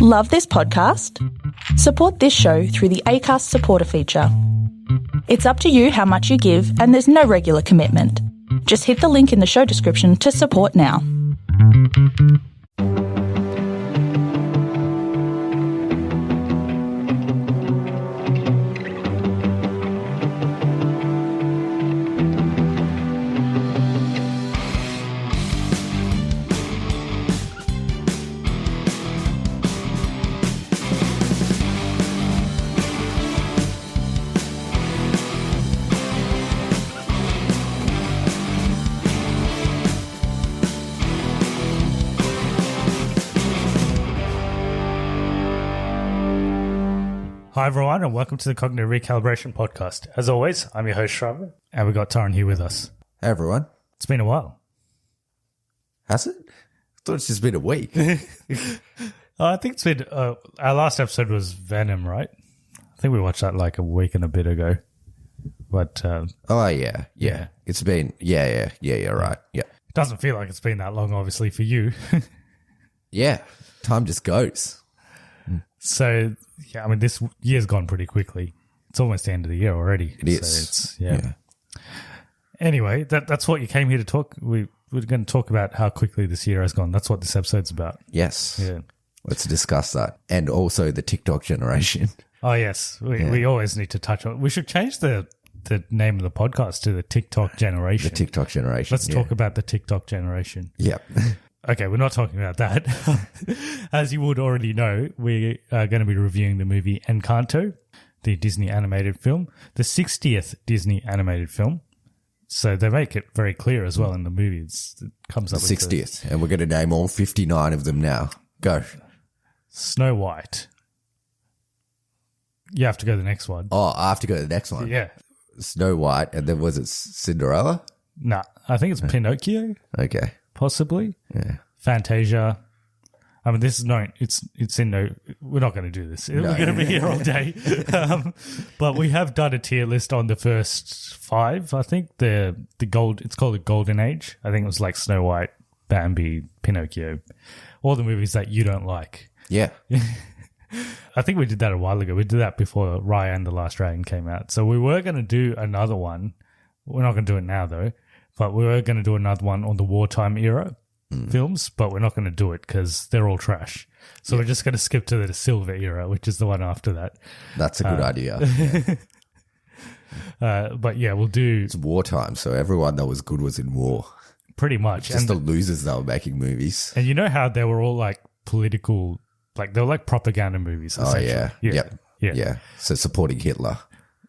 Love this podcast? Support this show through the Acast supporter feature. It's up to you how much you give, and there's no regular commitment. Just hit the link in the show description to support now. Hi everyone and welcome to the Cognitive Recalibration podcast. As always, I'm your host Shravan and we've got Taran here with us. Hey everyone. It's been a while. Has it? I thought it's just been a week. I think it's been, our last episode was Venom, right? I think we watched that like a week and a bit ago. But oh yeah. It's been, yeah, right. Yeah. It doesn't feel like it's been that long obviously for you. Yeah. Time just goes. So, yeah, I mean, this year's gone pretty quickly. It's almost the end of the year already. It is. So it's, yeah. Anyway, that's what you came here to talk. We're going to talk about how quickly this year has gone. That's what this episode's about. Yes. Yeah. Let's discuss that. And also the TikTok generation. Oh, yes. We always need to touch on it. We should change the name of the podcast to the TikTok generation. The TikTok generation. Let's talk about the TikTok generation. Yep. Okay, we're not talking about that. As you would already know, we are going to be reviewing the movie Encanto, the Disney animated film, the 60th Disney animated film. So they make it very clear as well in the movie. It comes up the with 60th. And we're going to name all 59 of them now. Go. Snow White. You have to go to the next one. Oh, I have to go to the next one. Yeah. Snow White. And then was it Cinderella? Nah, I think it's Pinocchio. Okay. Possibly. Yeah. Fantasia. I mean, this is no, it's in no, we're not going to do this. We're going to be here all day. But we have done a tier list on the first 5. I think it's called the Golden Age. I think it was like Snow White, Bambi, Pinocchio, all the movies that you don't like. Yeah. I think we did that a while ago. We did that before Raya and the Last Dragon came out. So we were going to do another one. We're not going to do it now though. But we were going to do another one on the wartime era films, but we're not going to do it because they're all trash. So we're just going to skip to the silver era, which is the one after that. That's a good idea. Yeah. But yeah, we'll do... It's wartime, so everyone that was good was in war. Pretty much. Just the losers that were making movies. And you know how they were all like political, like they were like propaganda movies. Oh, yeah. Yeah. Yeah. So supporting Hitler.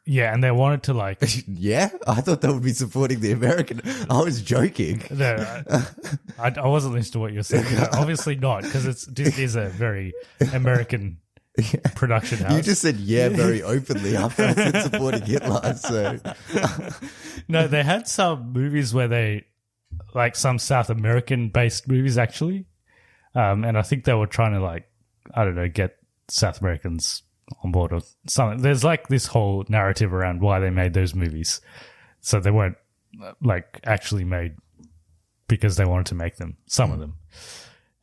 Yeah, and they wanted to like... Yeah? I thought they would be supporting the American. I was joking. No, I wasn't listening to what you're saying. No, obviously not, because Disney is a very American production house. You just said yeah very openly after I said supporting Hitler. So no, they had some movies where they... like some South American-based movies, actually. And I think they were trying to like, I don't know, get South Americans on board or something. There's like this whole narrative around why they made those movies. So they weren't like actually made because they wanted to make them, some of them.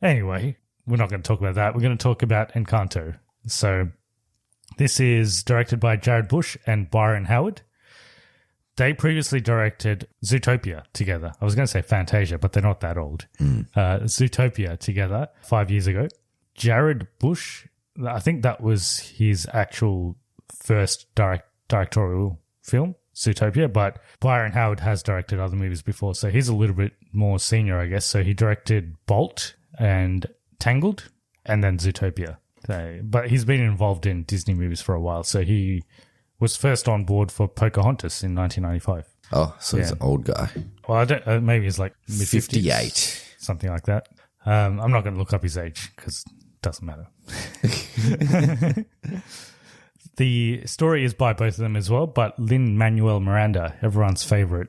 Anyway, we're not going to talk about that. We're going to talk about Encanto. So this is directed by Jared Bush and Byron Howard. They previously directed Zootopia together. I was going to say Fantasia, but they're not that old. Zootopia together 5 years ago. Jared Bush, I think that was his actual first directorial film, Zootopia, but Byron Howard has directed other movies before, so he's a little bit more senior, I guess. So he directed Bolt and Tangled and then Zootopia. But he's been involved in Disney movies for a while, so he was first on board for Pocahontas in 1995. Oh, so he's an old guy. Well, I don't. Maybe he's like mid-50s, 58. something like that. I'm not going to look up his age because it doesn't matter. The story is by both of them as well, but Lin-Manuel Miranda, everyone's favorite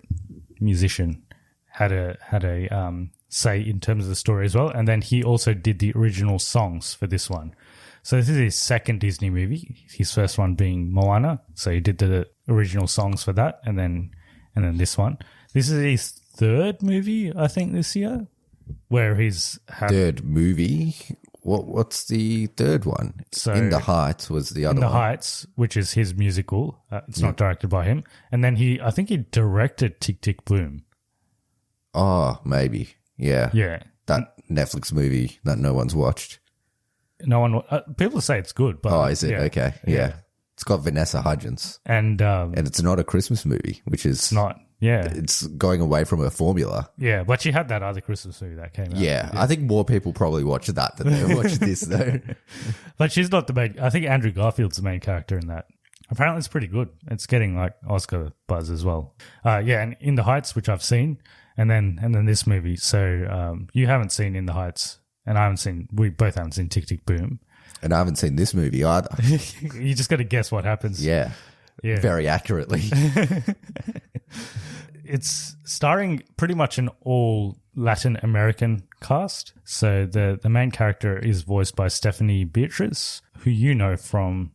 musician, had a say in terms of the story as well, and then he also did the original songs for this one. So this is his second Disney movie, his first one being Moana. So he did the original songs for that, and then this one. This is his third movie, I think, this year, where he's had... Third movie? What's the third one? So In the Heights was the other In the one. Heights, which is his musical. It's not directed by him. And then I think he directed Tick, Tick, Boom. Oh, maybe. Yeah. Yeah. That Netflix movie that no one's watched. No one. People say it's good, but Oh, is it? yeah. Okay. Yeah. It's got Vanessa Hudgens. And It's not a Christmas movie, which is it's not. Yeah, it's going away from a formula. yeah. But she had that other Christmas movie that came out. Yeah. I think more people probably watch that than they watch this, though. But she's not the main. I think Andrew Garfield's the main character in that. Apparently, it's pretty good. It's getting like Oscar buzz as well. Yeah, and In the Heights, which I've seen, and then this movie. So you haven't seen In the Heights, and I haven't seen. We both haven't seen Tick, Tick, Boom. And I haven't seen this movie either. You just got to guess what happens. Yeah. Yeah. Very accurately. It's starring pretty much an all Latin American cast. So the main character is voiced by Stephanie Beatriz, who you know from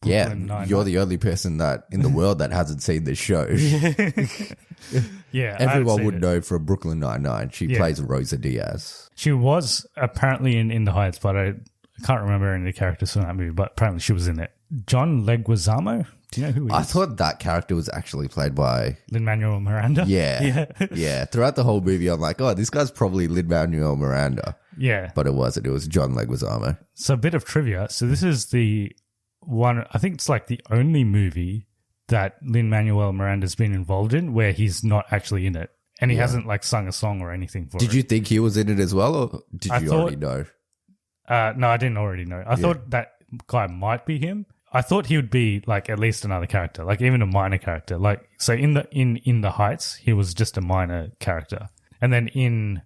Yeah. Brooklyn Nine-Nine. You're the only person that in the world that hasn't seen this show. Yeah, I haven't Everyone seen would it. know from Brooklyn Nine-Nine. She plays Rosa Diaz. She was apparently in The Heights, but I can't remember any of the characters from that movie, but apparently she was in it. John Leguizamo? Do you know who he I is? thought that character was actually played by... Lin-Manuel Miranda? Yeah. Yeah. Throughout the whole movie, I'm like, oh, this guy's probably Lin-Manuel Miranda. Yeah. But it wasn't. It was John Leguizamo. So a bit of trivia. So this is the one, I think it's like the only movie that Lin-Manuel Miranda's been involved in where he's not actually in it. And he hasn't like sung a song or anything for it. Did you think he was in it as well, or did you already know? No, I didn't already know. I thought that guy might be him. I thought he would be like at least another character, like even a minor character. Like so in the Heights, he was just a minor character, and then in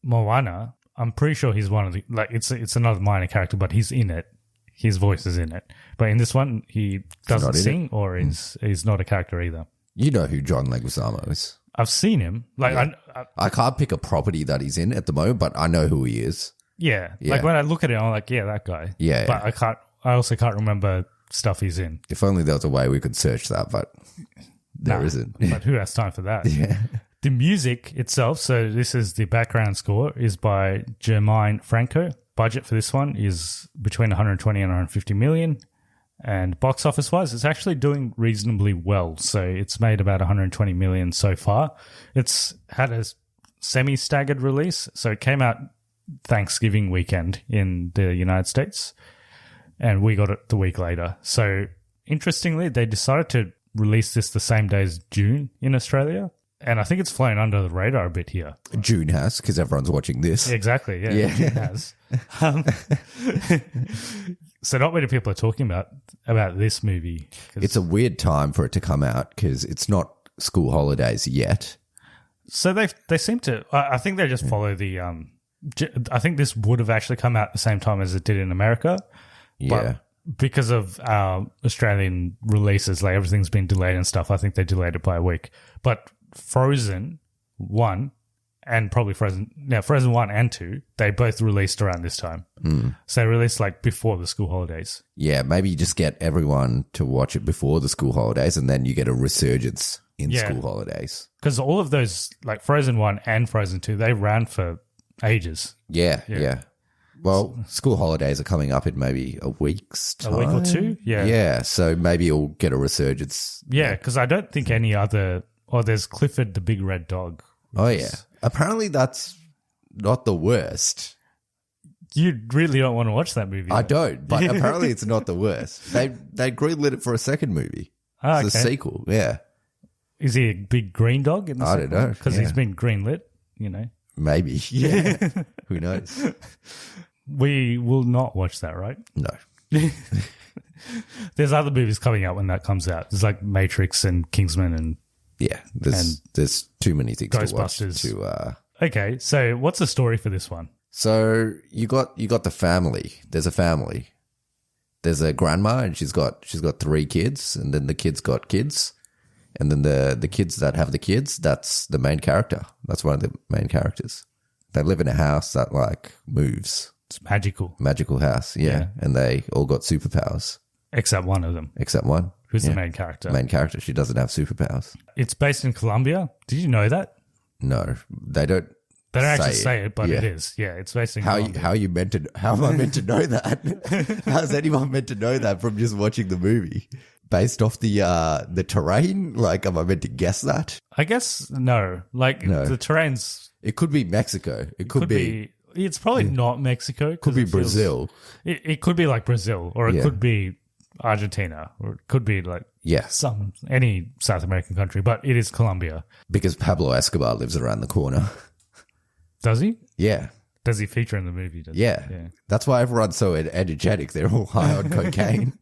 Moana, I'm pretty sure he's one of the like it's another minor character, but he's in it. His voice is in it. But in this one, he doesn't not in sing or he's not a character either. You know who John Leguizamo is. I've seen him. Like I can't pick a property that he's in at the moment, but I know who he is. yeah. Yeah. Like when I look at it, I'm like, yeah, that guy. Yeah, But yeah. I also can't remember stuff he's in. If only there was a way we could search that, but there Nah, isn't. But who has time for that? Yeah. The music itself, so this is the background score, is by Jermaine Franco. Budget for this one is between 120 and 150 million. And box office wise, it's actually doing reasonably well. So it's made about 120 million so far. It's had a semi-staggered release. So it came out Thanksgiving weekend in the United States. And we got it the week later. So interestingly, they decided to release this the same day as June in Australia. And I think it's flown under the radar a bit here. June has, because everyone's watching this. Exactly, yeah. Yeah. It has. So not many people are talking about this movie. 'Cause- It's a weird time for it to come out because it's not school holidays yet. So they seem to. I think they just follow the. I think this would have actually come out at the same time as it did in America. Yeah. But because of our Australian releases, like everything's been delayed and stuff, I think they delayed it by a week. But Frozen 1 and probably Frozen 1 and 2, they both released around this time. So they released like before the school holidays. Yeah, maybe you just get everyone to watch it before the school holidays and then you get a resurgence in Yeah. school holidays. Because all of those, like Frozen 1 and Frozen 2, they ran for ages. Yeah. Well, school holidays are coming up in maybe a week's time. A week or two? Yeah. Yeah, so maybe it'll get a resurgence. Yeah, because I don't think any other... Oh, there's Clifford the Big Red Dog. Oh, yeah. Apparently that's not the worst. You really don't want to watch that movie. I though. don't, but apparently it's not the worst. They greenlit it for a second movie. Ah, It's a okay. sequel, yeah. Is he a big green dog? In the I don't know, Because yeah. he's been greenlit, you know. Maybe, yeah. Who knows? We will not watch that, right? No. There's other movies coming out when that comes out. There's like Matrix and Kingsman and... Yeah, there's too many things to watch. Ghostbusters. Okay, so what's the story for this one? So you got the family. There's a family. There's a grandma and she's got 3 kids, and then the kids got kids. And then the kids that have the kids, that's the main character. That's one of the main characters. They live in a house that like moves. It's magical, Magical house, yeah. And they all got superpowers. except one of them, Except one. who's Yeah. the main character. Main character, she doesn't have superpowers. It's based in Colombia. Did you know that? No, they don't. They don't actually say it, but it is. Yeah, it's based in Colombia. How am I meant to know that? How's anyone meant to know that from just watching the movie? Based off the terrain? Like, am I meant to guess that? I guess no. Like the terrain's. It could be Mexico. It could be. It's probably not Mexico. Could be Brazil. It could be like Brazil, or it could be Argentina, or it could be like any South American country, but it is Colombia. Because Pablo Escobar lives around the corner. Does he? Yeah. Does he feature in the movie? Yeah. That's why everyone's so energetic. They're all high on cocaine.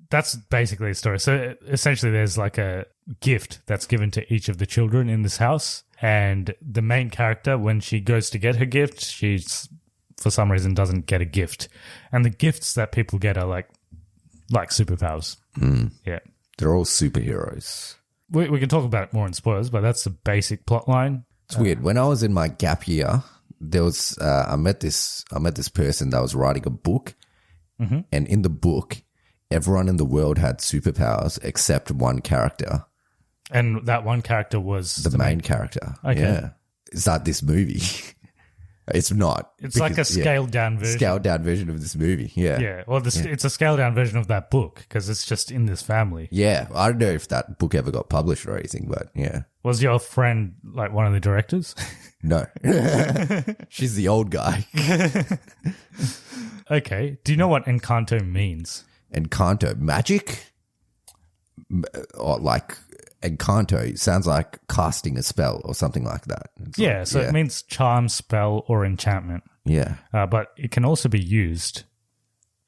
That's basically the story. So essentially there's like a gift that's given to each of the children in this house. And the main character, when she goes to get her gift, she's for some reason doesn't get a gift. And the gifts that people get are like superpowers. Yeah. They're all superheroes. We can talk about it more in spoilers, but that's the basic plot line. It's weird. When I was in my gap year, there was I met this person that was writing a book. And in the book, everyone in the world had superpowers except one character. And that one character was the main character. Okay. Yeah. Is that this movie? It's not. It's like a scaled down version. Scaled down version of this movie. Yeah. Yeah. Well, it's a scaled down version of that book because it's just in this family. Yeah. I don't know if that book ever got published or anything, but yeah. Was your friend like one of the directors? No. She's the old guy. Okay. Do you know what Encanto means? Encanto. Magic? Or like Encanto sounds like casting a spell or something like that. So it means charm, spell, or enchantment. Yeah. But it can also be used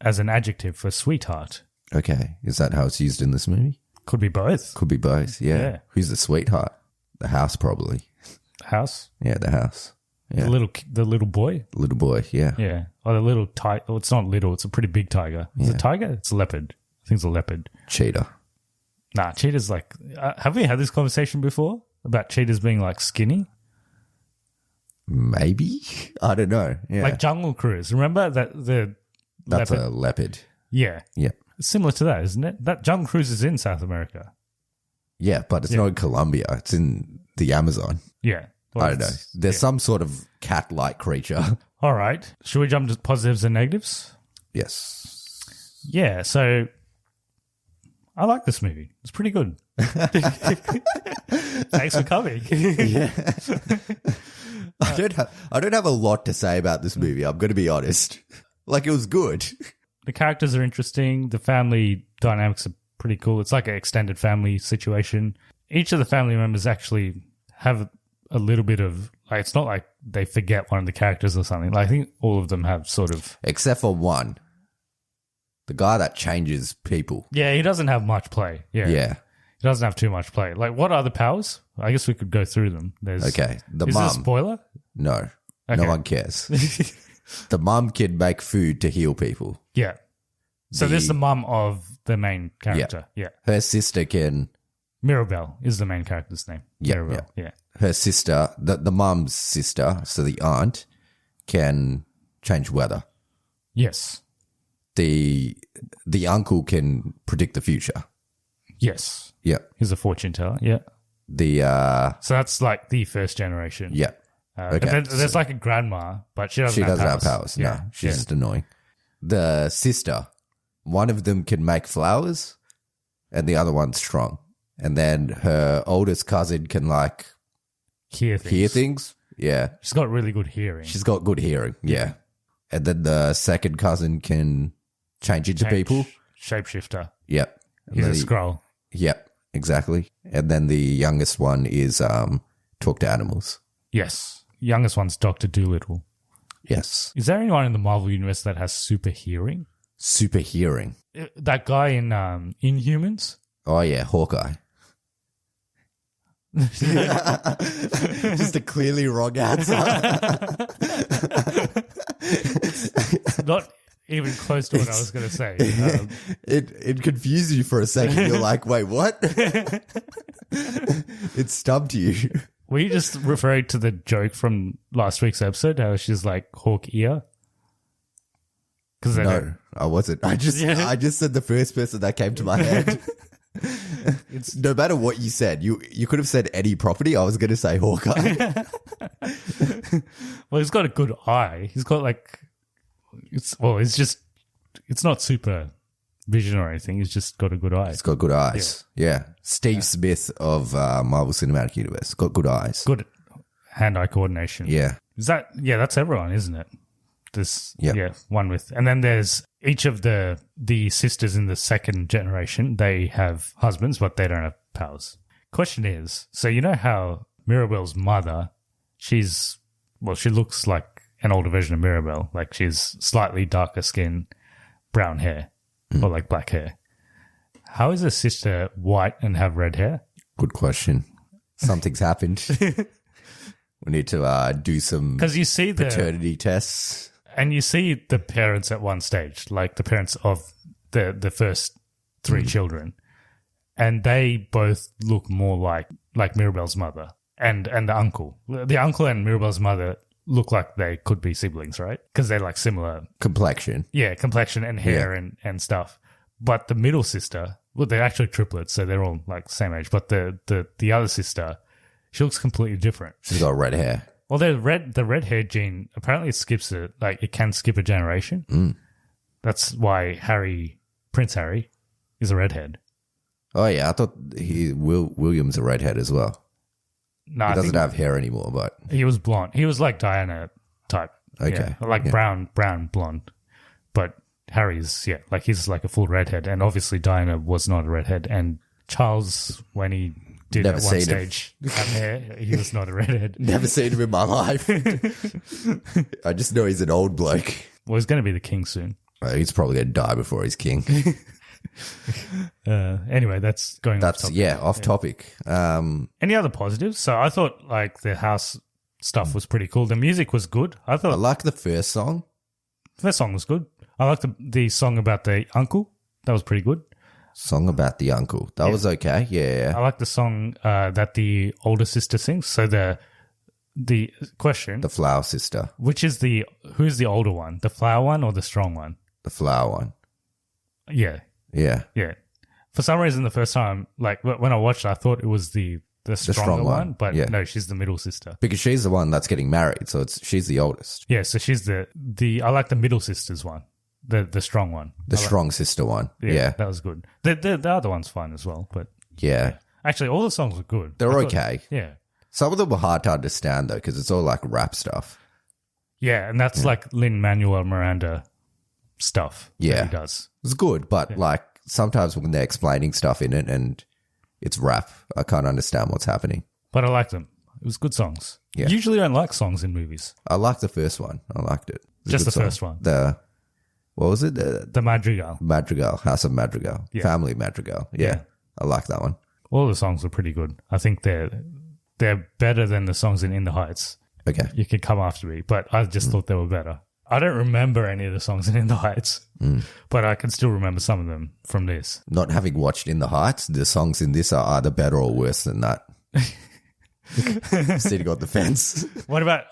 as an adjective for sweetheart. Okay. Is that how it's used in this movie? Could be both. Could be both, yeah. Who's the sweetheart? The house, probably. House? Yeah, the house. Yeah. The little boy? Little boy, yeah. Yeah. Or the little tiger. Oh, it's not little. It's a pretty big tiger. Is it a tiger? It's a leopard. I think it's a leopard. Cheetah. Nah, cheetah's like... have we had this conversation before? About cheetahs being like skinny? Maybe? I don't know. Yeah. Like Jungle Cruise. Remember that That's leopard? a leopard. Yeah. Yeah. It's similar to that, isn't it? That Jungle Cruise is in South America. Yeah, but it's not in Colombia. It's in the Amazon. Yeah. Well, I don't know. There's some sort of cat-like creature. All right. Should we jump to positives and negatives? Yes. Yeah, so I like this movie. It's pretty good. Thanks for coming. Yeah. I don't have a lot to say about this movie, I'm going to be honest. Like, it was good. The characters are interesting. The family dynamics are pretty cool. It's like an extended family situation. Each of the family members actually have a little bit of, like, it's not like they forget one of the characters or something. Like, I think all of them have sort of... Except for one. The guy that changes people. Yeah, he doesn't have much play. Yeah. He doesn't have too much play. Like, what are the powers? I guess we could go through them. Is The this mum. a spoiler? No. Okay. No one cares. The mum can make food to heal people. Yeah. So this is the mum of the main character. Yeah. Her sister can... Mirabelle is the main character's name. Yeah, Mirabelle. Yeah. Her sister, the mum's sister, so the aunt, can change weather. Yes. The uncle can predict the future. Yes. Yeah. He's a fortune teller. Yeah. So that's like the first generation. Yeah. Okay. And then there's like a grandma, but she doesn't have powers. No, she's just annoying. The sister, one of them can make flowers and the other one's strong. And then her oldest cousin can like hear things. Yeah. She's got really good hearing. She's got good hearing. Yeah. And then the second cousin can change into people. Shapeshifter. Yep. He's a scroll. Yep. Exactly. And then the youngest one is talk to animals. Yes. Youngest one's Dr. Dolittle. Yes. Is there anyone in the Marvel universe that has super hearing? Super hearing. That guy in Inhumans? Oh, yeah. Hawkeye. Just a clearly wrong answer. Not even close to what I was going to say. It confused you for a second. You're like, wait, what? It stumped you. Were you just referring to the joke from last week's episode, how she's like hawk ear? No, I wasn't. I just said the first person that came to my head. No matter what you said, you could have said any property. I was going to say Hawkeye. Well, he's got a good eye. He's got like, it's not super vision or anything. He's just got a good eye. He's got good eyes. Yeah. Steve Smith of Marvel Cinematic Universe. Got good eyes. Good hand-eye coordination. Yeah. That's everyone, isn't it? Yep. One with, and then there's each of the sisters in the second generation. They have husbands, but they don't have powers. Question is, so you know how Mirabel's mother, she looks like an older version of Mirabel. Like she's slightly darker skin, brown hair, or like black hair. How is her sister white and have red hair? Good question. Something's happened. We need to do some Because you see paternity tests. And you see the parents at one stage, like the parents of the first three children, and they both look more like Mirabel's mother and the uncle. The uncle and Mirabel's mother look like they could be siblings, right? Because they're like similar Complexion. Yeah, complexion and hair and stuff. But the middle sister, well, they're actually triplets, so they're all like same age. But the other sister, she looks completely different. She's got red hair. Well, the red hair gene apparently it can skip a generation. That's why Prince Harry, is a redhead. Oh yeah, I thought William's a redhead as well. No, He doesn't have hair anymore, but he was blonde. He was like Diana type. Okay. Yeah, like brown blonde. But Harry's like he's like a full redhead, and obviously Diana was not a redhead, and Charles, when he did Never at one seen stage have hair, he was not a redhead. never seen him in my life. I just know he's an old bloke. Well, he's going to be the king soon. He's probably going to die before he's king. Anyway, that's going off topic. Off topic. Any other positives? So I thought like the house stuff was pretty cool. The music was good. I I like the first song. that song was good. I liked the song about the uncle. That was pretty good. Song about the uncle. That was okay. Yeah. I like the song that the older sister sings. So the question, The flower sister. who's the older one? The flower one or the strong one? The flower one. Yeah. Yeah. Yeah. For some reason, the first time, like when I watched it, I thought it was the stronger strong one, one, but yeah. no, she's the middle sister. Because she's the one that's getting married, so she's the oldest. Yeah, so she's the I like the middle sister's one, the strong one. The strong sister one. Yeah. that was good. The other one's fine as well, but Yeah. actually, all the songs were good. They're I thought- okay. Yeah, Some of them were hard to understand, though, because it's all like rap stuff. yeah, and that's like Lin-Manuel Miranda stuff. that Yeah. he does. It's good, but like sometimes when they're explaining stuff in it and it's rap, I can't understand what's happening. But I liked them. It was good songs. Yeah. Usually, I don't like songs in movies. I liked the first one. I liked it. It was a Just good the first one. What was it? The The Madrigal. Madrigal, House of Madrigal, Yeah. Family Madrigal. Yeah. I like that one. All the songs are pretty good. I think they're better than the songs in the Heights. Okay. You could come after me, but I just thought they were better. I don't remember any of the songs in the Heights, but I can still remember some of them from this. Not having watched In the Heights, the songs in this are either better or worse than that. Sitting on the fence. What about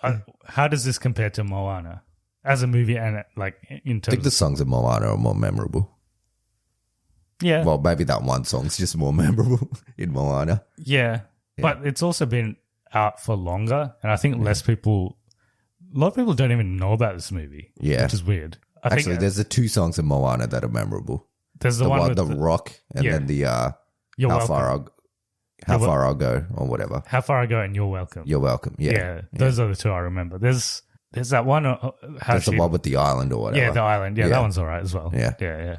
how does this compare to Moana as a movie and like in I terms? think the songs in Moana are more memorable. Yeah, Well, maybe that one song's just more memorable in Moana. yeah, but it's also been out for longer, and I think a lot of people don't even know about this movie. Yeah. which is weird. I Actually, think there's the two songs in Moana that are memorable. there's the one with the rock, and Yeah. then the You're how welcome. far I'll go, or whatever. How Far I Go and You're Welcome. You're welcome. Yeah. Those are the two I remember. There's that one. There's the one with the island or whatever. Yeah, the island. Yeah, Yeah. that one's all right as well. Yeah. yeah.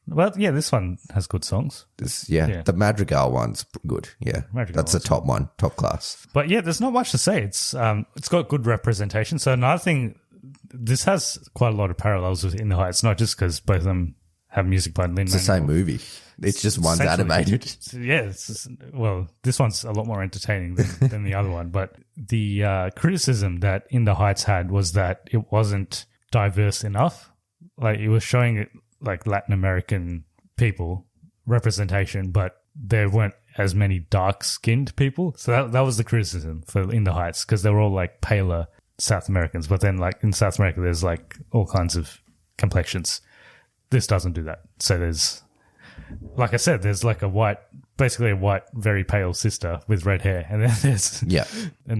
Well, yeah, this one has good songs. Yeah. The Madrigal one's good. Yeah, Madrigal that's the one's top one, top class. But yeah, there's not much to say. It's got good representation. So another thing, this has quite a lot of parallels with In the Heights, not just because both of them have music by Lin-Manuel. It's the same movie. It's just one's Essentially. animated. Yeah, this one's a lot more entertaining than the other one. But the criticism that In the Heights had was that it wasn't diverse enough. Like it was showing it like Latin American people representation, but there weren't as many dark-skinned people. So that was the criticism for In the Heights, because they were all like paler South Americans. But then like in South America, there's like all kinds of complexions. This doesn't do that. So there's, like I said, there's like a white basically a white, very pale sister with red hair, and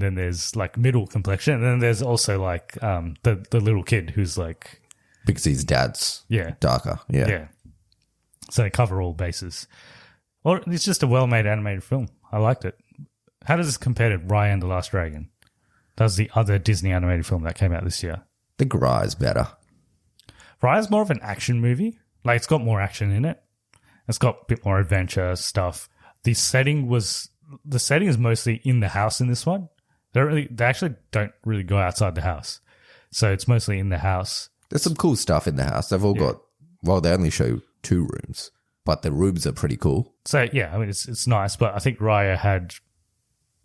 then there's like middle complexion, and then there's also like the little kid who's like because his dad's darker. Yeah. So they cover all bases. Or it's just a well-made animated film. I liked it. How does this compare to Raya and the Last Dragon? That's the other Disney animated film that came out this year. I think Raya's better. Raya's more of an action movie. Like, it's got more action in it. It's got a bit more adventure stuff. The setting is mostly in the house in this one. They actually don't really go outside the house. So it's mostly in the house. There's some cool stuff in the house. They've all got, well, they only show 2 rooms, but the rooms are pretty cool. So, yeah, I mean, it's nice, but I think Raya had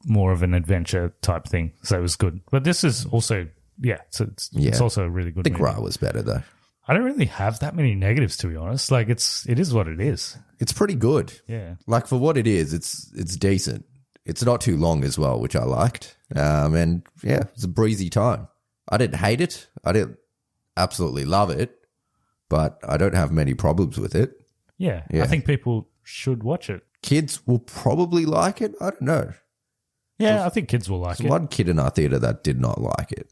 more of an adventure type thing, so it was good. But this is also, it's also a really good movie. I think Raya was better, though. I don't really have that many negatives, to be honest. Like, it is what it is. It's pretty good. Yeah. Like, for what it is, it's decent. It's not too long as well, which I liked. And, yeah, it's a breezy time. I didn't hate it. I didn't absolutely love it, but I don't have many problems with it. Yeah. I think people should watch it. Kids will probably like it. I don't know. Yeah, I think kids will like it. There's one kid in our theatre that did not like it.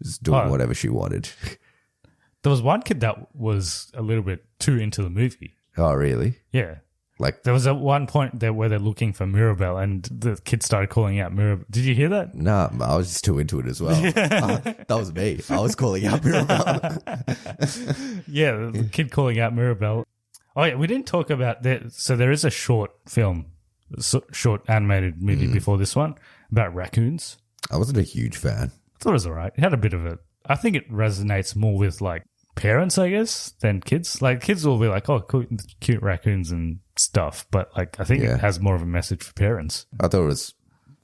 Just doing whatever she wanted. There was one kid that was a little bit too into the movie. Oh, really? Yeah. Like, there was at one point there where they're looking for Mirabelle and the kid started calling out Mirabelle. Did you hear that? Nah, I was just too into it as well. That was me. I was calling out Mirabelle. Yeah, the kid calling out Mirabelle. Oh, yeah, we didn't talk about that. So there is a short film, short animated movie before this one about raccoons. I wasn't a huge fan. I thought it was all right. It had a bit of I think it resonates more with like parents, I guess, than kids. Like kids will be like, oh, cute raccoons and stuff. But like, I think it has more of a message for parents. I thought it was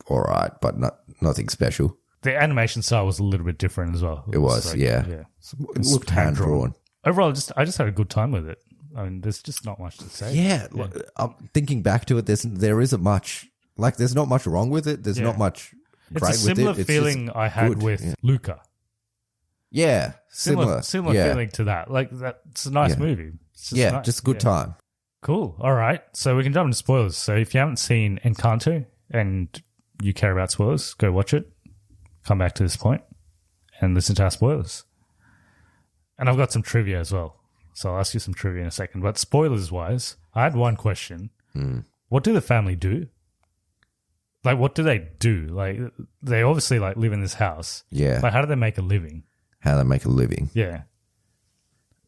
all right, but nothing special. The animation style was a little bit different as well. It was, like, yeah. It looked hand-drawn. Overall, I just had a good time with it. I mean, there's just not much to say. Yeah. I'm thinking back to it, there isn't much, like there's not much wrong with it. There's not much great with it. It's a similar feeling I had with Luca. Yeah, similar feeling to that. Like that's a nice movie. It's just just a good time. Cool. All right, so we can jump into spoilers. So if you haven't seen Encanto and you care about spoilers, go watch it. Come back to this point and listen to our spoilers. And I've got some trivia as well, so I'll ask you some trivia in a second. But spoilers wise, I had one question. What do the family do? Like, what do they do? Like, they obviously like live in this house. Yeah. But how do they make a living? How they make a living. Yeah.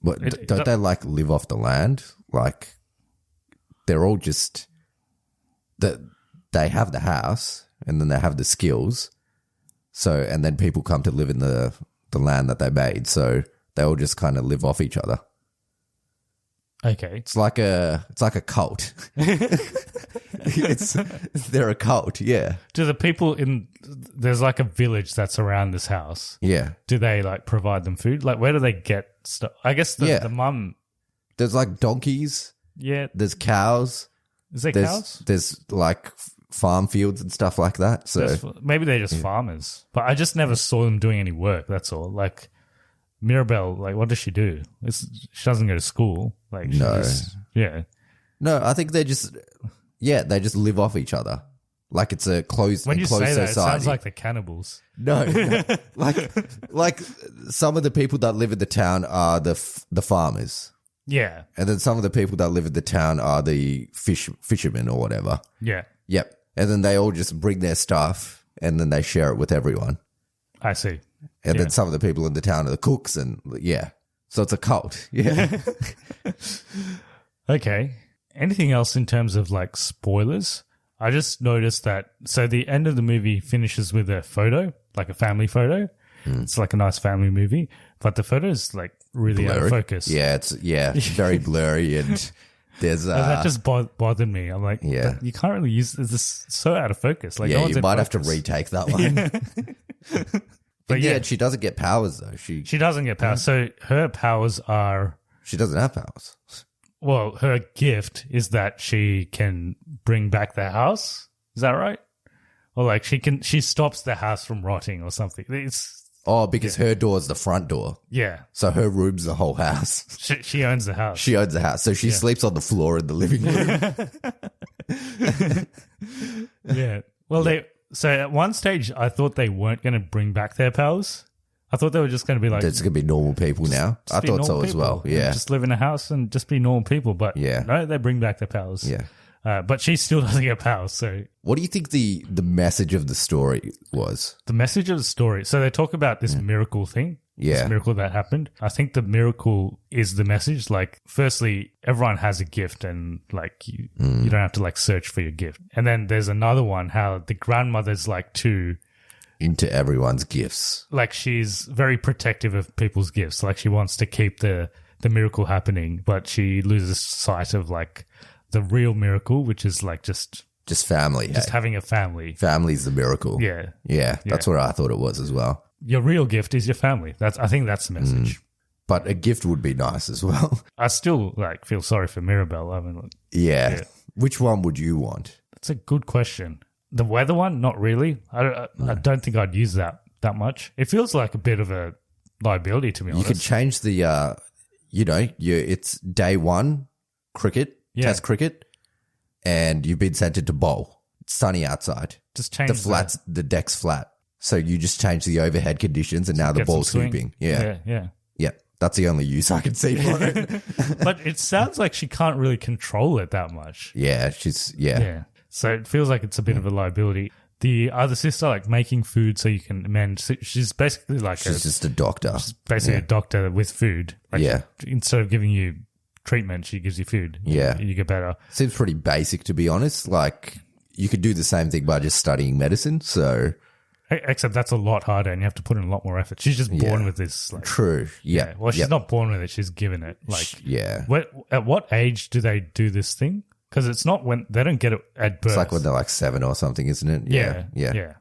But don't they like live off the land? Like they're all just they have the house and then they have the skills. So and then people come to live in the land that they made. So they all just kind of live off each other. Okay. It's like a cult. They're a cult, yeah. Do the people there's like a village that's around this house. Yeah. Do they like provide them food? Like where do they get stuff? I guess the mum. There's like donkeys. Yeah. There's cows. Is there cows? There's like farm fields and stuff like that. So maybe they're just farmers. But I just never saw them doing any work, that's all. Like Mirabelle, like what does she do? She doesn't go to school. Like no. No, I think they just live off each other. Like it's a closed when you say society. That, it sounds like the cannibals. No. like some of the people that live in the town are the farmers. Yeah. And then some of the people that live in the town are the fishermen or whatever. Yeah. Yep. And then they all just bring their stuff and then they share it with everyone. I see. And then some of the people in the town are the cooks and so it's a cult. Yeah. Okay. Anything else in terms of like spoilers? I just noticed that. So the end of the movie finishes with a photo, like a family photo. It's like a nice family movie, but the photo is like really blurry. out of focus. Yeah, it's very blurry and there's that just bothered me. I'm like, you can't really use this is so out of focus. Like, you might have to retake that one. But she doesn't get powers though. She doesn't get powers. So her powers are she doesn't have powers. Well, her gift is that she can bring back the house. Is that right? Or like she stops the house from rotting or something. Because her door is the front door. Yeah. So her room's the whole house. She owns the house. She owns the house. So she sleeps on the floor in the living room. Yeah. Well, so at one stage, I thought they weren't going to bring back their powers. I thought they were just going to be like... There's going to be normal people now. I thought so as well, yeah. Just live in a house and just be normal people. But no, they bring back their powers. Yeah. But she still doesn't get powers, so... What do you think the message of the story was? The message of the story... So they talk about this miracle thing. Yeah. This miracle that happened. I think the miracle is the message. Like, firstly, everyone has a gift and, like, you don't have to, like, search for your gift. And then there's another one, how the grandmother's, like, too... Into everyone's gifts. Like, she's very protective of people's gifts. Like, she wants to keep the miracle happening, but she loses sight of, like... the real miracle, which is like just family, just having a family. Family's the miracle. Yeah, that's what I thought it was as well. Your real gift is your family. I think that's the message. But a gift would be nice as well. I still like feel sorry for Mirabelle. I mean, yeah. Which one would you want? That's a good question. The weather one, not really. I don't think I'd use that much. It feels like a bit of a liability, to be honest. You could change the, it's day one cricket. Yeah. Test cricket, and you've been sent to bowl. It's sunny outside. Just change the deck's flat. So you just change the overhead conditions, and now the ball's hooping. Yeah. That's the only use I can see for it. But it sounds like she can't really control it that much. Yeah, Yeah. So it feels like it's a bit of a liability. The other sister, like making food so you can mend. She's basically like she's just a doctor. She's basically a doctor with food. Like instead of giving you treatment, she gives you food. You get better. Seems pretty basic, to be honest. Like, you could do the same thing by just studying medicine, so... Except that's a lot harder and you have to put in a lot more effort. She's just born with this. Like, true, yeah. Well, she's not born with it. She's given it. Like, at what age do they do this thing? Because it's not when... They don't get it at birth. It's like when they're like 7 or something, isn't it? Yeah.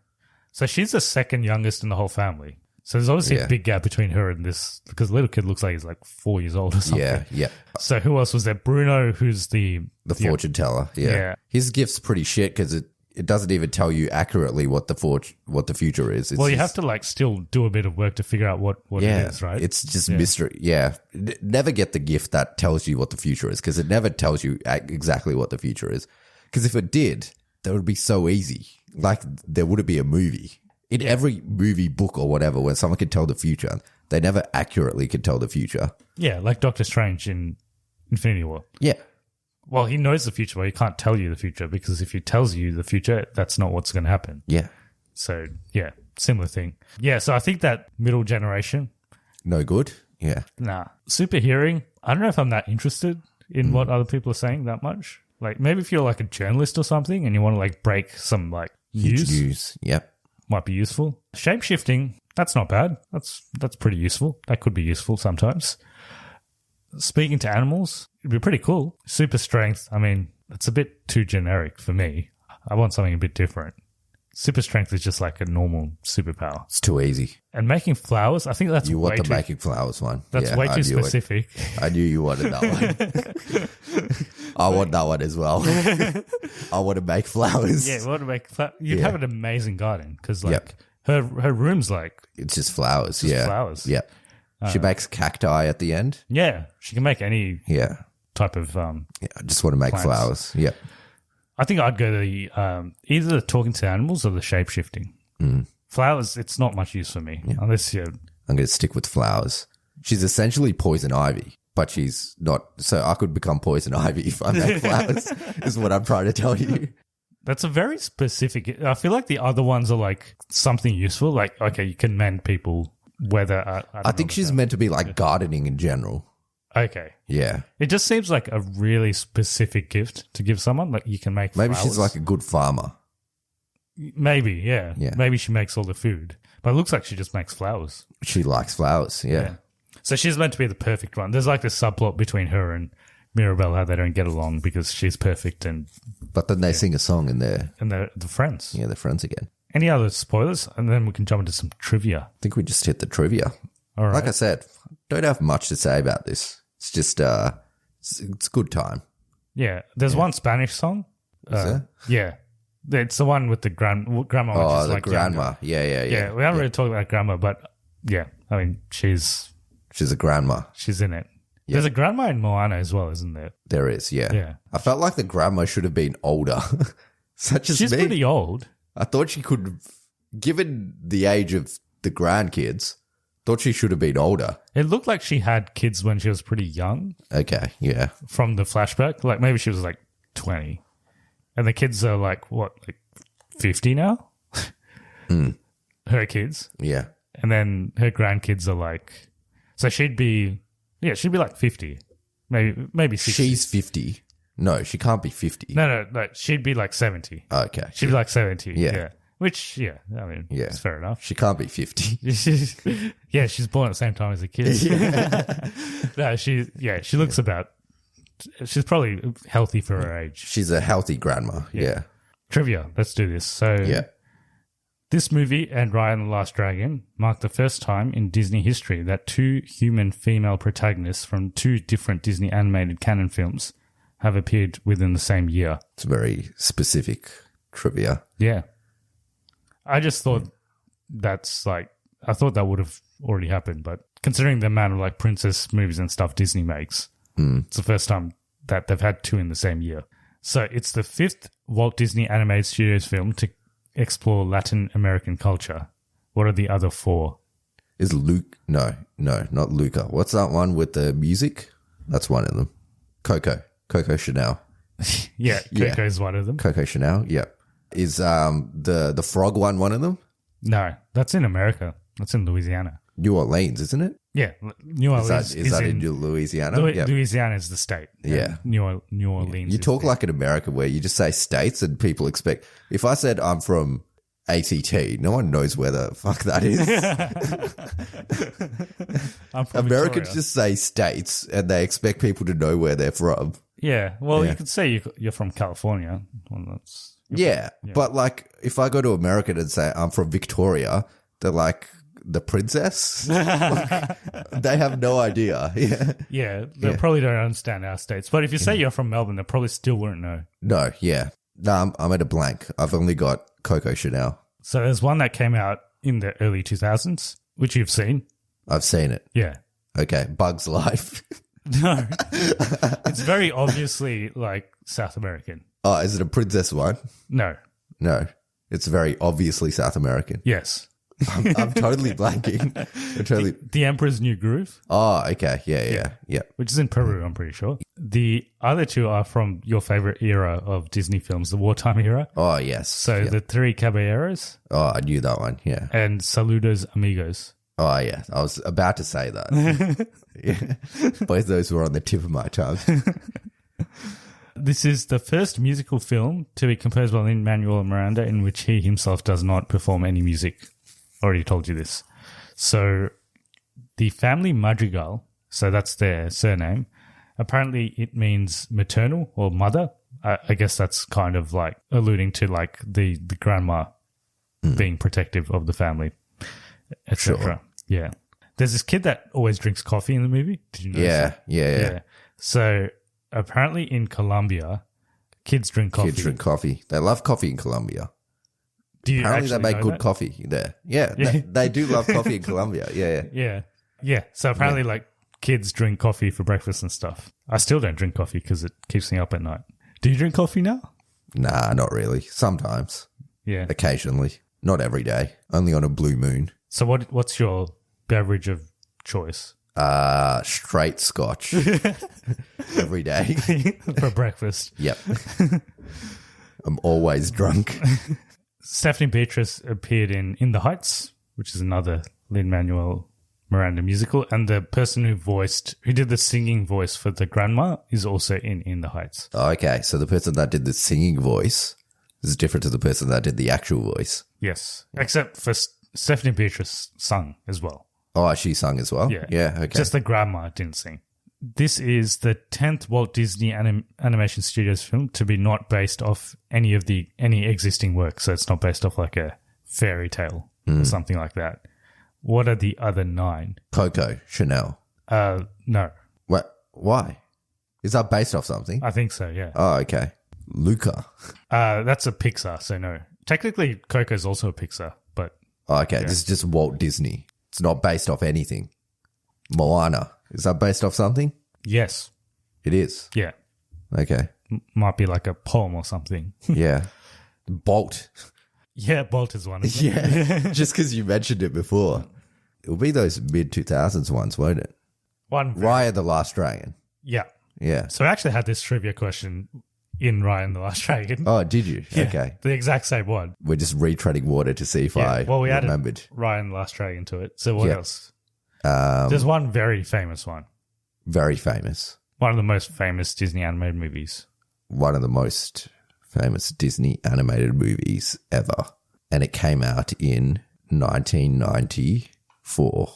So she's the second youngest in the whole family. So there's obviously a big gap between her and this, because the little kid looks like he's like 4 years old or something. Yeah. So who else was there? Bruno, who's the fortune teller. Yeah. His gift's pretty shit because it doesn't even tell you accurately what the future is. It's you have to like still do a bit of work to figure out what it is, right? It's just mystery. Yeah. Never get the gift that tells you what the future is, because it never tells you exactly what the future is. Because if it did, that would be so easy. Like, there wouldn't be a movie. In every movie, book, or whatever, when someone could tell the future, they never accurately could tell the future. Yeah, like Doctor Strange in Infinity War. Yeah. Well, he knows the future, but he can't tell you the future, because if he tells you the future, that's not what's going to happen. Yeah. So, yeah, similar thing. Yeah, so I think that middle generation. No good? Yeah. Nah. Super hearing, I don't know if I'm that interested in what other people are saying that much. Like, maybe if you're like a journalist or something and you want to like break some like news. Yep. Might be useful. Shape-shifting, that's not bad. That's pretty useful. That could be useful sometimes. Speaking to animals, it'd be pretty cool. Super strength, I mean, it's a bit too generic for me. I want something a bit different. Super strength is just like a normal superpower. It's too easy. And making flowers, I think that's you want the making flowers one. That's way too specific. I knew you wanted that one. I want that one as well. I want to make flowers. Yeah, want to make flowers. You'd have an amazing garden because like her room's like it's just flowers. Flowers. Yeah. She makes cacti at the end. Yeah, she can make any type of I just want to make plants. Flowers. Yeah. I think I'd go the either the talking to animals or the shape shifting. Flowers, it's not much use for me unless you're. I'm going to stick with flowers. She's essentially poison ivy, but she's not. So I could become poison ivy if I make flowers. Is what I'm trying to tell you. That's a very specific. I feel like the other ones are like something useful. Like okay, you can mend people. Whether I think she's meant to be like gardening in general. Okay. Yeah. It just seems like a really specific gift to give someone. Like you can make maybe flowers. She's like a good farmer. Maybe, yeah. Maybe she makes all the food. But it looks like she just makes flowers. She likes flowers, yeah. So she's meant to be the perfect one. There's like this subplot between her and Mirabelle, how they don't get along because she's perfect and... But then they sing a song in there. And they're friends. Yeah, they're friends again. Any other spoilers? And then we can jump into some trivia. I think we just hit the trivia. All right. Like I said, don't have much to say about this. It's just, it's a good time. Yeah. There's one Spanish song. Is there? Yeah. It's the one with the grandma. Oh, which is the like grandma. Yeah, we haven't really talked about grandma, but yeah. I mean, she's a grandma. She's in it. There's a grandma in Moana as well, isn't there? There is, yeah. Yeah. I felt like the grandma should have been older. Such as She's me. pretty old. I thought she could, given the age of the grandkids, thought she should have been older. It looked like she had kids when she was pretty young Okay, yeah. from the flashback. Like maybe she was like 20. And the kids are like, what, like 50 now? Her kids. Yeah. And then her grandkids are like, so she'd be like 50. Maybe 60. She's 50. No, she can't be 50. No, she'd be like 70. Okay. She'd be like 70. Yeah. Which, I mean, Yeah. it's fair enough. She can't be 50. She's born at the same time as the kids. No, she looks she's probably healthy for her age. She's a healthy grandma. Yeah. Trivia, let's do this. So, Yeah. this movie and Raya and the Last Dragon marked the first time in Disney history that two human female protagonists from two different Disney animated canon films have appeared within the same year. It's very specific trivia. Yeah. I just thought I thought that would have already happened, but considering the amount of like princess movies and stuff Disney makes, it's the first time that they've had two in the same year. So it's the fifth Walt Disney Animated Studios film to explore Latin American culture. What are the other four? Is Luke? No, not Luca. What's that one with the music? That's one of them. Coco Chanel. Yeah, Coco is one of them. Coco Chanel, yeah. Is the frog one of them? No, that's in America. That's in Louisiana. New Orleans, isn't it? Yeah, New Orleans Is that in Louisiana? Louisiana is the state. Yeah. New Orleans. You talk like in America where you just say states and people expect. If I said I'm from ACT, no one knows where the fuck that is. I'm from Americans Victoria. just say states and they expect people to know where they're from. Yeah, well, Yeah. you could say you're from California. Well, that's Yeah, but like if I go to America and say I'm from Victoria, they're like the princess. Like, they have no idea. Yeah. yeah. They probably don't understand our states. But if you say you're from Melbourne, they probably still wouldn't know. No, yeah. No, I'm at a blank. I've only got Coco Chanel. So there's one that came out in the early 2000s, which you've seen. I've seen it. Yeah. Okay, Bug's Life. No, it's very obviously like South American. Oh, is it a princess one? No. No, it's very obviously South American. Yes. I'm totally blanking. I'm totally. The Emperor's New Groove, Oh, okay. Yeah. which is in Peru, I'm pretty sure. The other two are from your favorite era of Disney films, the wartime era. Oh, yes. So the Three Caballeros Oh, I knew that one. Yeah. and Saludos Amigos. Oh, yeah. I was about to say that. Yeah. Both those were on the tip of my tongue. This is the first musical film to be composed by Lin-Manuel Miranda in which he himself does not perform any music. Already told you this. So the family Madrigal, so that's their surname, apparently it means maternal or mother. I guess that's kind of like alluding to like the grandma being protective of the family, etc. Sure. Yeah. There's this kid that always drinks coffee in the movie. Did you know that? Yeah. So apparently in Colombia, kids drink coffee. Kids drink coffee. They love coffee in Colombia. Do you Apparently they actually make know good that? coffee there. Yeah, they do love coffee in Colombia. Yeah. Yeah. So apparently, like, kids drink coffee for breakfast and stuff. I still don't drink coffee because it keeps me up at night. Do you drink coffee now? Nah, not really. Sometimes. Yeah. Occasionally. Not every day. Only on a blue moon. So what's your beverage of choice Straight scotch. Every day. for breakfast? Yep. I'm always drunk. Stephanie Beatrice appeared in The Heights, which is another Lin-Manuel Miranda musical, and the person who did the singing voice for the grandma is also in The Heights. Okay, so the person that did the singing voice is different to the person that did the actual voice. Yes, except for Stephanie Beatrice sung as well. Oh, she sung as well? Yeah. Yeah, okay. Just the grandma didn't sing. This is the 10th Walt Disney Animation Studios film to be not based off any existing work. So it's not based off like a fairy tale or something like that. What are the other 9? Coco Chanel. No. What? Why? Is that based off something? I think so, yeah. Oh, okay. Luca. That's a Pixar, so no. Technically, Coco's also a Pixar, but Oh, okay. This is just Walt Disney. It's not based off anything. Moana. Is that based off something? Yes. It is. Yeah. Okay. Might be like a poem or something. Yeah. Bolt. Yeah, Bolt is one of them. Yeah. Just because you mentioned it before. It'll be those mid-2000s ones, won't it? One. Raya the Last Dragon. Yeah. Yeah. So I actually had this trivia question in Ryan the Last Dragon. Oh, did you? Yeah, Okay. the exact same one. We're just retreading water to see if I we remembered. added Ryan the Last Dragon to it. So what Yeah. else? There's one very famous one. Very famous. One of the most famous Disney animated movies. One of the most famous Disney animated movies ever. And it came out in 1994.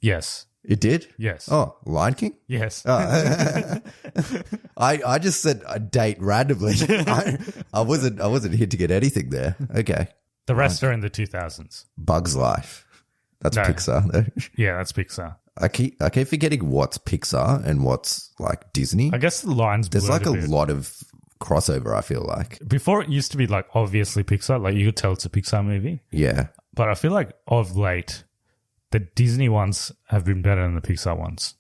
Yes. It did? Yes. Oh, Lion King? Yes. I just said a date randomly. I wasn't hinting at anything there. Okay. The rest are in the 2000s. Bug's Life. That's No. Pixar though. Yeah, that's Pixar. I keep forgetting what's Pixar and what's like Disney. I guess the lines There's blurred like a bit. lot of crossover, I feel like. Before it used to be like obviously Pixar, like you could tell it's a Pixar movie. Yeah. But I feel like of late, the Disney ones have been better than the Pixar ones.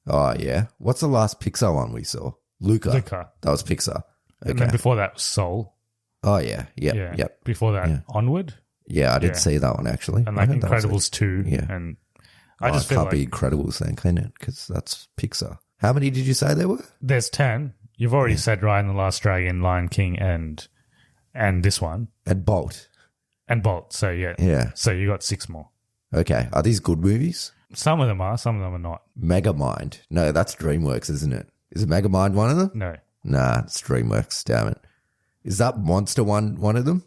Oh, yeah. What's the last Pixar one we saw? Luca. Luca. That was Pixar. And Okay. then before that was Soul. Oh, yeah. Yep. Yeah. Yep. Before that, Yeah. Onward. Yeah, I did Yeah. see that one actually. And I like heard that was Incredibles 2. Yeah. And I Oh, just it feel can't like be Incredibles then, can it? Because that's Pixar. How many did you say there were? there's 10. You've already said Ryan the Last Dragon, Lion King, and this one. And Bolt. And Bolt. So yeah. Yeah. So you got 6 more. Okay. Are these good movies? Some of them are, some of them are not. Megamind. No, that's DreamWorks, isn't it? Is Megamind one of them? No. Nah, it's DreamWorks. Damn it. Is that Monster one of them?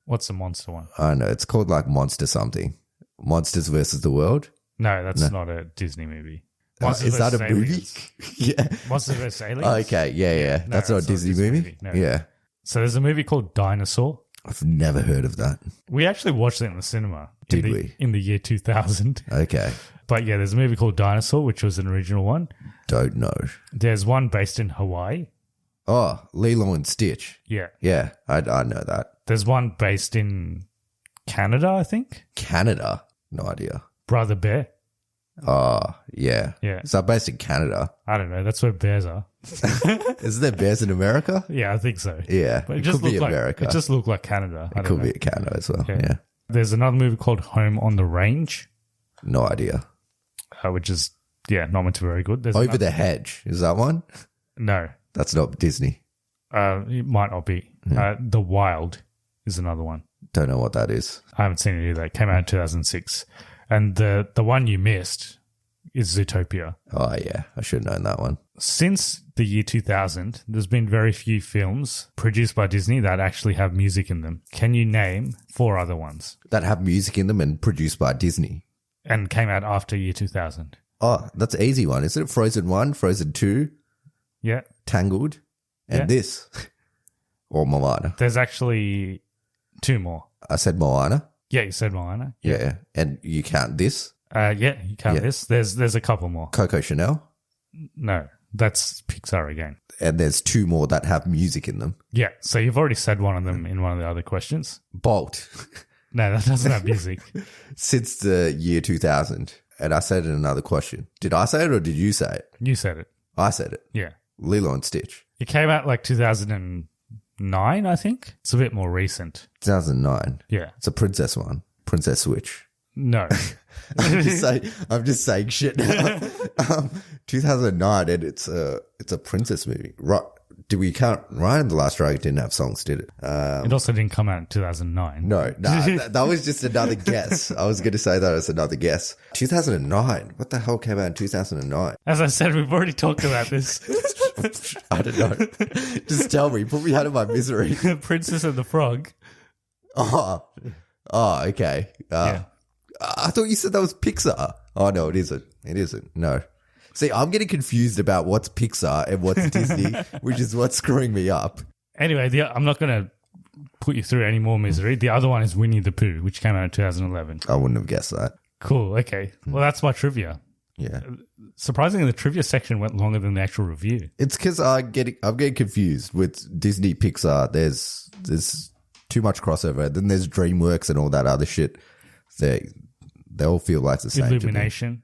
What's the monster one? I don't know. It's called like Monster something. Monsters versus the World. No, that's not a Disney movie. Monsters Is that a versus movie? Aliens. Yeah. Monsters vs. Aliens? Oh, okay. Yeah, yeah. No, that's not a Disney movie? No. Yeah. So there's a movie called Dinosaur. I've never heard of that. We actually watched it in the cinema. Did we? In the year 2000. Okay. But yeah, there's a movie called Dinosaur, which was an original one. Don't know. There's one based in Hawaii. Oh, Lilo and Stitch. Yeah. Yeah, I know that. There's one based in Canada, I think. Canada? No idea. Brother Bear. Oh, yeah. Yeah. Is that based in Canada? I don't know. That's where bears are. Is there bears in America? Yeah, I think so. Yeah. But It could be America. It just looked like Canada. I It don't could know. be Canada as well. Yeah. Yeah. There's another movie called Home on the Range, No idea. which is, not meant to be very good. There's Over another- the Hedge. Is that one? No. That's not Disney. It might not be. The Wild is another one. Don't know what that is. I haven't seen it either. It came out in 2006. And the one you missed is Zootopia. Oh, yeah. I should have known that one. Since the year 2000, there's been very few films produced by Disney that actually have music in them. Can you name 4 other ones? That have music in them and produced by Disney. And came out after year 2000. Oh, that's an easy one. Isn't it? Frozen 1, Frozen 2, Yeah. Tangled, and Yeah. this. Or Moana. There's actually 2 more. I said Moana. Yeah, you said Moana. Yeah. And you count this? Yeah, you count Yeah. this. There's a couple more. Coco Chanel. No, that's Pixar again. And there's 2 more that have music in them. Yeah, so you've already said one of them in one of the other questions. Bolt. No, that doesn't have music. Since the year 2000. And I said it in another question. Did I say it or did you say it? You said it. I said it. Yeah. Lilo and Stitch. It came out like 2009, I think. It's a bit more recent. 2009. Yeah. It's a princess one. Princess Switch. No. I'm just saying shit now. 2009, and it's a princess movie. Right? Do we count? Ryan the Last Dragon didn't have songs, did it? It also didn't come out in 2009. No, that was just another guess. I was going to say that as another guess. 2009. What the hell came out in 2009? As I said, we've already talked about this. I don't know. Just tell me. Put me out of my misery. Princess and the Frog. Oh, okay. Yeah. I thought you said that was Pixar. Oh, no, it isn't. It isn't. No. See, I'm getting confused about what's Pixar and what's Disney, which is what's screwing me up. Anyway, I'm not going to put you through any more misery. The other one is Winnie the Pooh, which came out in 2011. I wouldn't have guessed that. Cool. Okay. Well, that's my trivia. Yeah. Surprisingly, the trivia section went longer than the actual review. It's because I'm getting confused with Disney, Pixar. There's too much crossover. Then there's DreamWorks and all that other shit. They all feel like the same. to me. Illumination.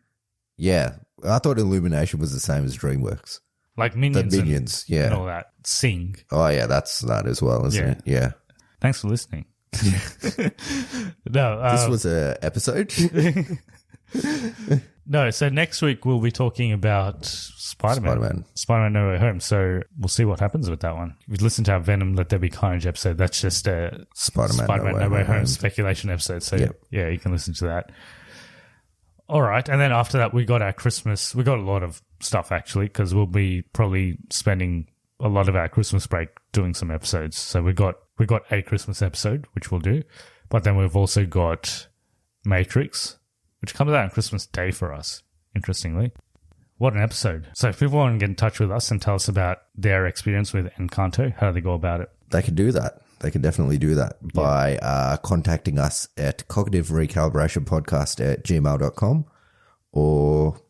Yeah. I thought Illumination was the same as DreamWorks. Like The Minions, Minions, and yeah. all that. Sing. Oh, yeah, that's that as well, isn't Yeah. it? Yeah. Thanks for listening. No, This was a episode. no. So next week we'll be talking about Spider-Man. Spider-Man No Way Home. So we'll see what happens with that one. If you listen to our Venom Let There Be Carnage episode, that's just a Spider-Man No Way Home speculation episode. So yeah, you can listen to that. All right. And then after that, we got our Christmas. We got a lot of stuff actually, because we'll be probably spending a lot of our Christmas break doing some episodes. So we got a Christmas episode, which we'll do. But then we've also got Matrix, which comes out on Christmas Day for us, interestingly. What an episode. So if people want to get in touch with us and tell us about their experience with Encanto, how do they go about it? They can do that. They can definitely do that by contacting us at cognitiverecalibrationpodcast@gmail.com or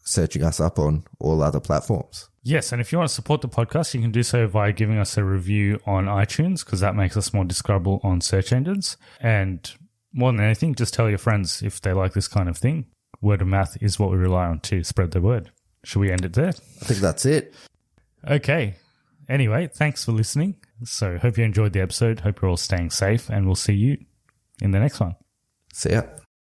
searching us up on all other platforms. Yes, and if you want to support the podcast, you can do so by giving us a review on iTunes, because that makes us more discoverable on search engines. And more than anything, just tell your friends if they like this kind of thing. Word of mouth is what we rely on to spread the word. Should we end it there? I think that's it. Okay. Anyway, thanks for listening. So hope you enjoyed the episode. Hope you're all staying safe, and we'll see you in the next one. See ya.